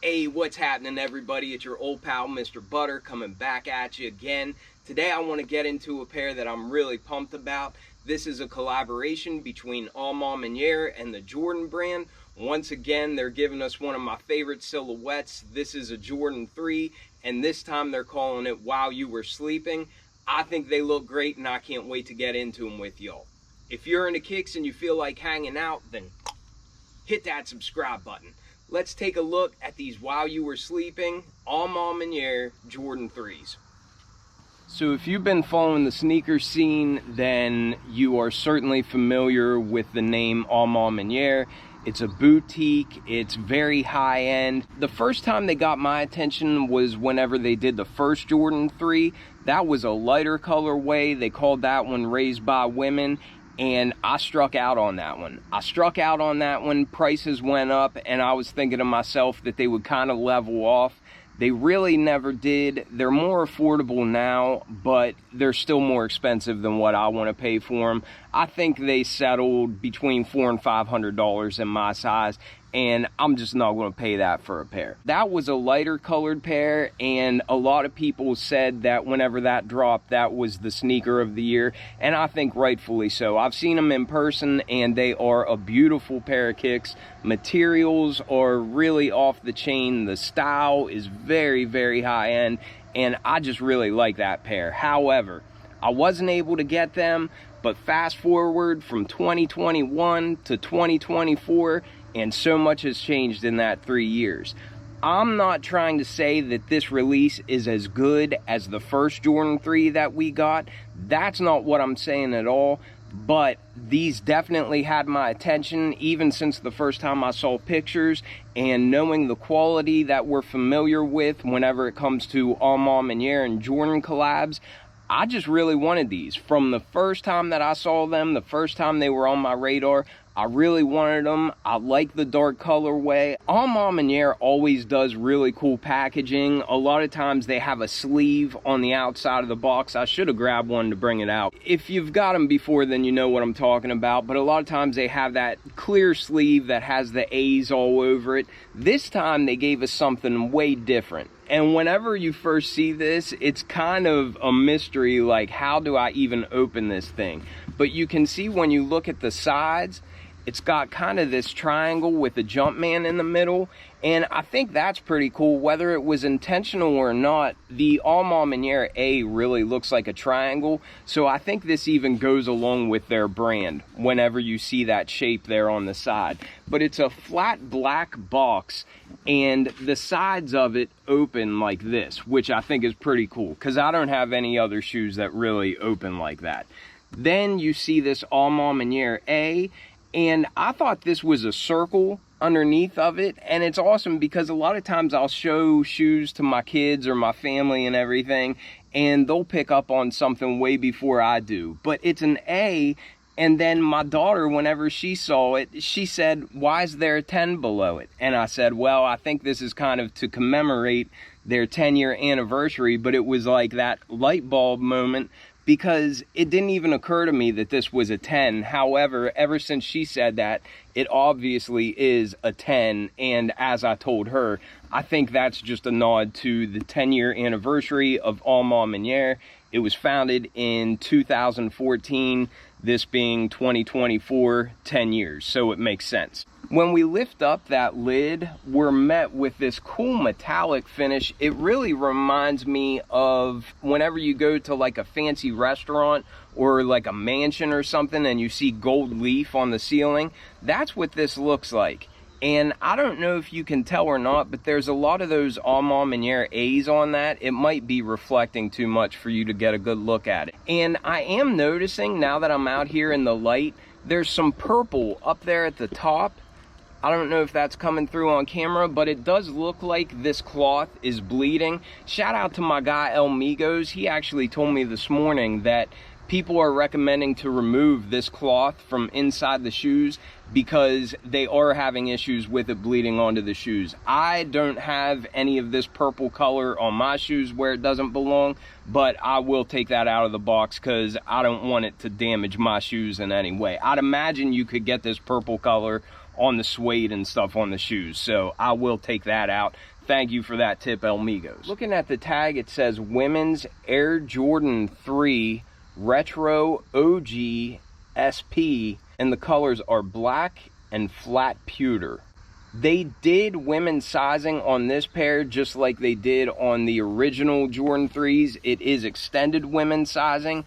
Hey, what's happening, everybody? It's your old pal, Mr. Butter, coming back at you again. Today I want to get into a pair that I'm really pumped about. This is a collaboration between Maniére and the Jordan brand. Once again, they're giving us one of my favorite silhouettes. This is a Jordan 3, and this time they're calling it While You Were Sleeping. I think they look great, and I can't wait to get into them with y'all. If you're into kicks and you feel like hanging out, then hit that subscribe button. Let's take a look at these While You Were Sleeping Maniére Jordan 3s. So if you've been following the sneaker scene, then you are certainly familiar with the name Maniére. It's a boutique, it's very high end. The first time they got my attention was whenever they did the first Jordan 3. That was a lighter colorway. They called that one Raised by Women. And I struck out on that one. Prices went up, and I was thinking to myself that they would kind of level off. They really never did. They're more affordable now, but they're still more expensive than what I want to pay for them. I think they settled between $400 and $500 in my size, and I'm just not going to pay that for a pair. That was a lighter colored pair, and a lot of people said that whenever that dropped, that was the sneaker of the year, and I think rightfully so. I've seen them in person, and they are a beautiful pair of kicks. Materials are really off the chain. The style is very, very high end, and I just really like that pair. However, I wasn't able to get them, but fast forward from 2021 to 2024, and so much has changed in that 3 years. I'm not trying to say that this release is as good as the first Jordan 3 that we got. That's not what I'm saying at all. But these definitely had my attention even since the first time I saw pictures, and knowing the quality that we're familiar with whenever it comes to Maniére and Jordan collabs, I just really wanted these. From the first time that I saw them, the first time they were on my radar, I really wanted them. I like the dark colorway. Maniére always does really cool packaging. A lot of times they have a sleeve on the outside of the box. I should have grabbed one to bring it out. If you've got them before, then you know what I'm talking about. But a lot of times they have that clear sleeve that has the A's all over it. This time they gave us something way different. And whenever you first see this, it's kind of a mystery, like, how do I even open this thing? But you can see when you look at the sides, it's got kind of this triangle with a Jumpman in the middle, and I think that's pretty cool. Whether it was intentional or not, the Maniére A really looks like a triangle, so I think this even goes along with their brand whenever you see that shape there on the side. But it's a flat black box, and the sides of it open like this, which I think is pretty cool, because I don't have any other shoes that really open like that. Then you see this Maniére A, and I thought this was a circle underneath of it, and it's awesome because a lot of times I'll show shoes to my kids or my family and everything, and they'll pick up on something way before I do. But it's an A, and then my daughter, whenever she saw it, she said, "Why is there a 10 below it?" And I said, well, I think this is kind of to commemorate their 10-year anniversary, but it was like that light bulb moment, because it didn't even occur to me that this was a 10. However, ever since she said that, it obviously is a 10, and as I told her, I think that's just a nod to the 10-year anniversary of Maniére. It was founded in 2014, this being 2024, 10 years, so it makes sense. When we lift up that lid, we're met with this cool metallic finish. It really reminds me of whenever you go to like a fancy restaurant or like a mansion or something and you see gold leaf on the ceiling. That's what this looks like. And I don't know if you can tell or not, but there's a lot of those Maniére A's on that. It might be reflecting too much for you to get a good look at it. And I am noticing, now that I'm out here in the light, there's some purple up there at the top. I don't know if that's coming through on camera, but it does look like this cloth is bleeding. Shout out to my guy El Migos. He actually told me this morning that people are recommending to remove this cloth from inside the shoes because they are having issues with it bleeding onto the shoes. I don't have any of this purple color on my shoes where it doesn't belong, but I will take that out of the box because I don't want it to damage my shoes in any way. I'd imagine you could get this purple color on the suede and stuff on the shoes, so I will take that out. Thank you for that tip, Elmigos. Looking at the tag, it says Women's Air Jordan 3 Retro OG SP, and the colors are black and flat pewter. They did women's sizing on this pair just like they did on the original Jordan 3s. It is extended women's sizing.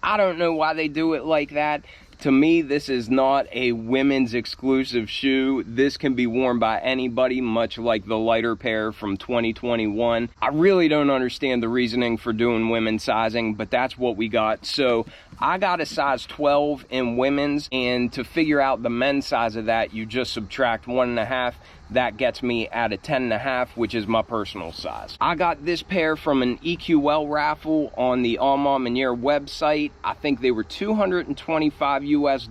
I don't know why they do it like that. To me, this is not a women's exclusive shoe. This can be worn by anybody, much like the lighter pair from 2021. I really don't understand the reasoning for doing women's sizing, but that's what we got. So I got a size 12 in women's, and to figure out the men's size of that, you just subtract 1.5. That gets me at a 10.5, which is my personal size. I got this pair from an EQL raffle on the Maniére website. I think they were $225 US,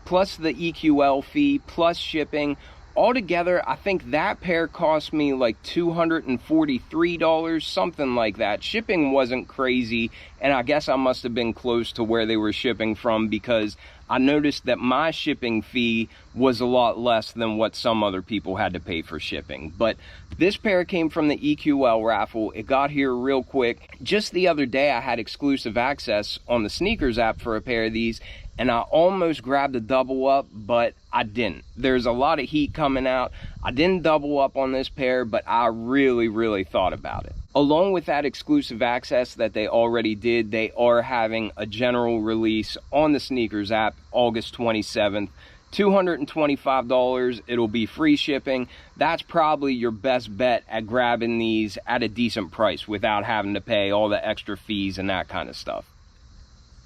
plus the EQL fee, plus shipping. Altogether, I think that pair cost me like $243, something like that. Shipping wasn't crazy, and I guess I must have been close to where they were shipping from, because I noticed that my shipping fee was a lot less than what some other people had to pay for shipping. But this pair came from the EQL raffle. It got here real quick. Just the other day, I had exclusive access on the sneakers app for a pair of these, and I almost grabbed a double up, but I didn't. There's a lot of heat coming out. I didn't double up on this pair, but I really thought about it. Along with that exclusive access that they already did, they are having a general release on the sneakers app August 27th. $225. It'll be free shipping. That's probably your best bet at grabbing these at a decent price without having to pay all the extra fees and that kind of stuff.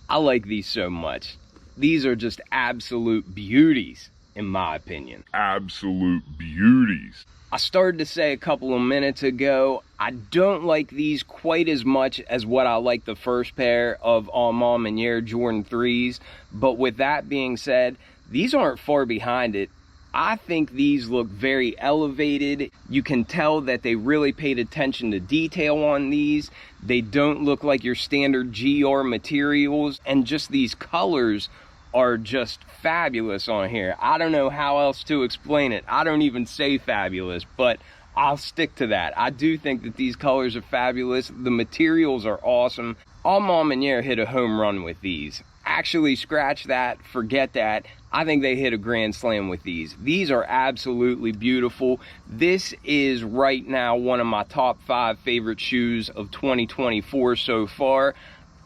I like these so much. These are just absolute beauties, in my opinion. Absolute beauties. I started to say a couple of minutes ago, I don't like these quite as much as what I like the first pair of Maniére Jordan 3s. But with that being said, these aren't far behind it. I think these look very elevated. You can tell that they really paid attention to detail on these. They don't look like your standard GR materials, and just these colors are just fabulous on here. I don't know how else to explain it. I don't even say fabulous, but I'll stick to that. I do think that these colors are fabulous. The materials are awesome. Maniére hit a home run with these. Actually, scratch that, forget that. I think they hit a grand slam with these. These are absolutely beautiful. This is right now one of my top 5 favorite shoes of 2024 so far.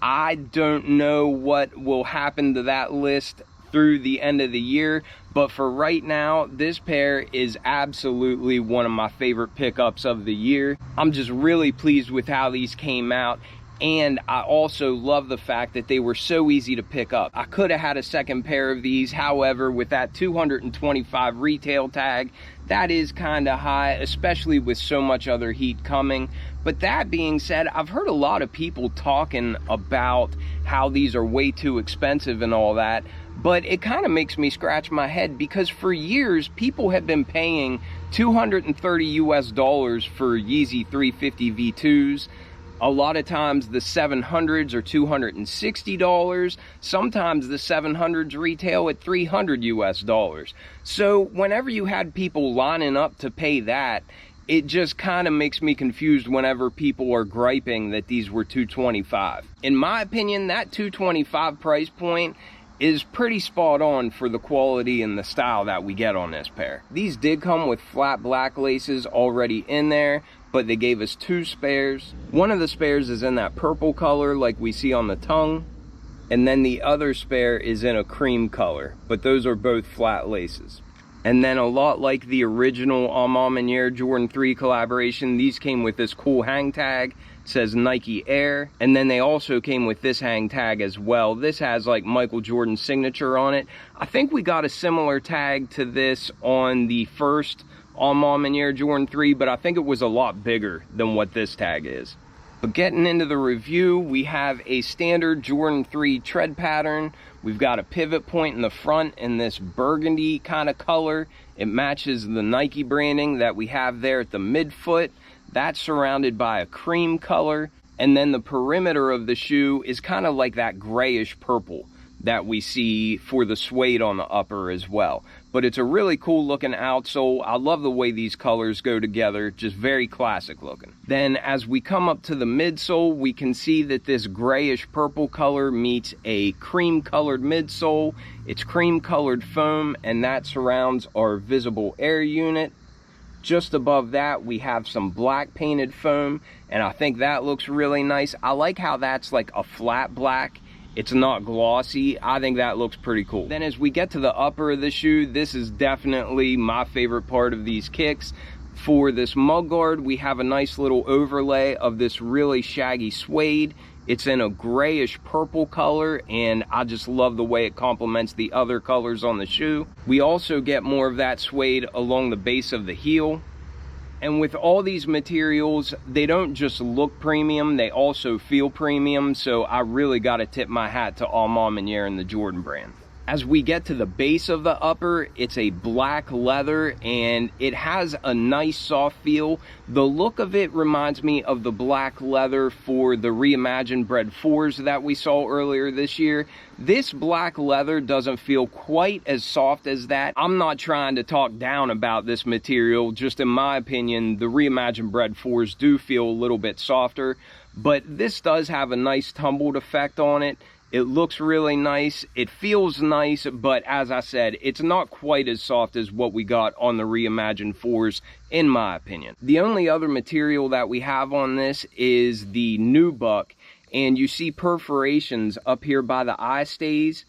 I don't know what will happen to that list through the end of the year, but for right now, this pair is absolutely one of my favorite pickups of the year. I'm just really pleased with how these came out, and I also love the fact that they were so easy to pick up. I could have had a second pair of these, however, with that $225 retail tag, that is kind of high, especially with so much other heat coming. But that being said, I've heard a lot of people talking about how these are way too expensive and all that, but it kind of makes me scratch my head, because for years people have been paying $230 US for Yeezy 350 V2s. A lot of times the 700s are $260. Sometimes the 700s retail at $300 US. So whenever you had people lining up to pay that, it just kind of makes me confused whenever people are griping that these were $225. In my opinion, that $225 price point is pretty spot on for the quality and the style that we get on this pair. These did come with flat black laces already in there, but they gave us 2 spares. One of the spares is in that purple color like we see on the tongue, and then the other spare is in a cream color, but those are both flat laces. And then a lot like the original Maniére Jordan 3 collaboration, these came with this cool hang tag. It says Nike Air, and then they also came with this hang tag as well. This has like Michael Jordan's signature on it. I think we got a similar tag to this on the first Maniére Jordan 3, but I think it was a lot bigger than what this tag is. But getting into the review, we have a standard Jordan 3 tread pattern. We've got a pivot point in the front in this burgundy kind of color. It matches the Nike branding that we have there at the midfoot. That's surrounded by a cream color. And then the perimeter of the shoe is kind of like that grayish purple. that we see for the suede on the upper as well. But it's a really cool looking outsole. I love the way these colors go together, just very classic looking. Then as we come up to the midsole, we can see that this grayish purple color meets a cream colored midsole. It's cream colored foam, and that surrounds our visible air unit. Just above that, we have some black painted foam, and I think that looks really nice. I like how that's like a flat black. It's not glossy. I think that looks pretty cool. Then as we get to the upper of the shoe, this is definitely my favorite part of these kicks. For this mud guard, we have a nice little overlay of this really shaggy suede. It's in a grayish purple color, and I just love the way it complements the other colors on the shoe. We also get more of that suede along the base of the heel. And with all these materials, they don't just look premium, they also feel premium. So I really got to tip my hat to Maniére and the Jordan brand. As we get to the base of the upper, it's a black leather, and it has a nice soft feel. The look of it reminds me of the black leather for the reimagined Bred 4s that we saw earlier this year. This black leather doesn't feel quite as soft as that. I'm not trying to talk down about this material, just in my opinion, the reimagined Bred 4s do feel a little bit softer, but this does have a nice tumbled effect on it. It looks really nice, it feels nice, but as I said, it's not quite as soft as what we got on the reimagined 4s, in my opinion. The only other material that we have on this is the nubuck, and you see perforations up here by the eye stays,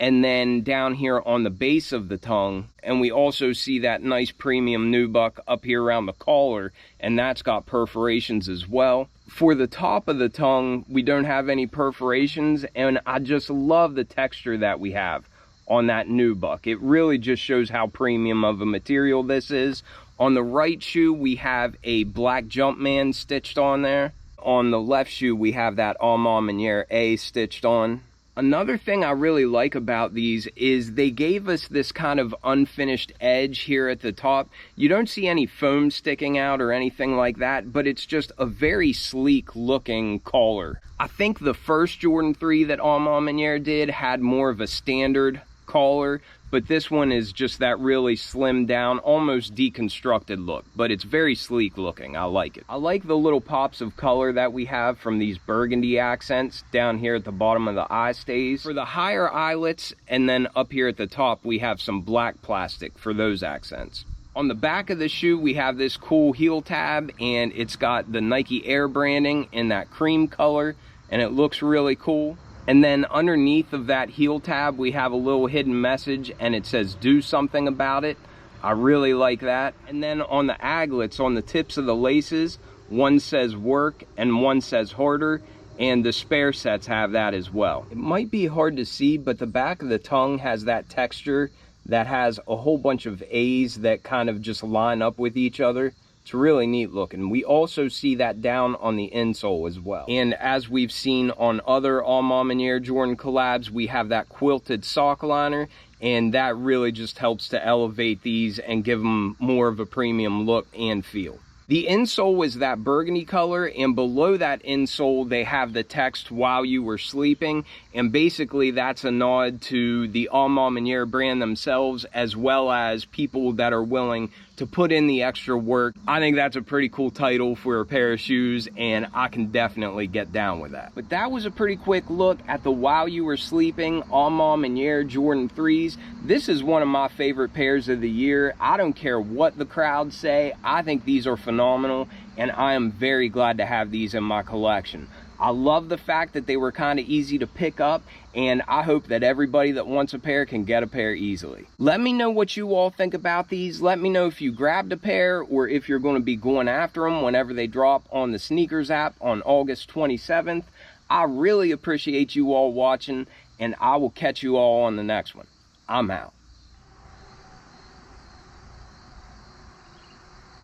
and then down here on the base of the tongue. And we also see that nice premium nubuck up here around the collar, and that's got perforations as well. For the top of the tongue, we don't have any perforations, and I just love the texture that we have on that nubuck. It really just shows how premium of a material this is. On the right shoe, we have a black Jumpman stitched on there. On the left shoe, we have that Maniére A stitched on. Another thing I really like about these is they gave us this kind of unfinished edge here at the top. You don't see any foam sticking out or anything like that, but it's just a very sleek looking collar. I think the first Jordan 3 that Maniére did had more of a standard collar, but this one is just that really slimmed down, almost deconstructed look, but it's very sleek looking. I like it. I like the little pops of color that we have from these burgundy accents down here at the bottom of the eye stays for the higher eyelets, and then up here at the top we have some black plastic for those accents. On the back of the shoe, we have this cool heel tab, and it's got the Nike Air branding in that cream color, and it looks really cool. And then underneath of that heel tab, we have a little hidden message, and it says do something about it. I really like that. And then on the aglets, on the tips of the laces, one says work and one says harder, and the spare sets have that as well. It might be hard to see, but the back of the tongue has that texture that has a whole bunch of A's that kind of just line up with each other. It's really neat looking. We also see that down on the insole as well. And as we've seen on other Maniére Jordan collabs, we have that quilted sock liner, and that really just helps to elevate these and give them more of a premium look and feel. The insole is that burgundy color, and below that insole they have the text "while you were sleeping," and basically that's a nod to the Maniére brand themselves, as well as people that are willing to put in the extra work. I think that's a pretty cool title for a pair of shoes, and I can definitely get down with that. But that was a pretty quick look at the "While You Were Sleeping" Maniére Jordan 3s. This is one of my favorite pairs of the year. I don't care what the crowd say. I think these are phenomenal, and I am very glad to have these in my collection. I love the fact that they were kind of easy to pick up, and I hope that everybody that wants a pair can get a pair easily. Let me know what you all think about these. Let me know if you grabbed a pair, or if you're going to be going after them whenever they drop on the sneakers app on August 27th. I really appreciate you all watching, and I will catch you all on the next one. I'm out.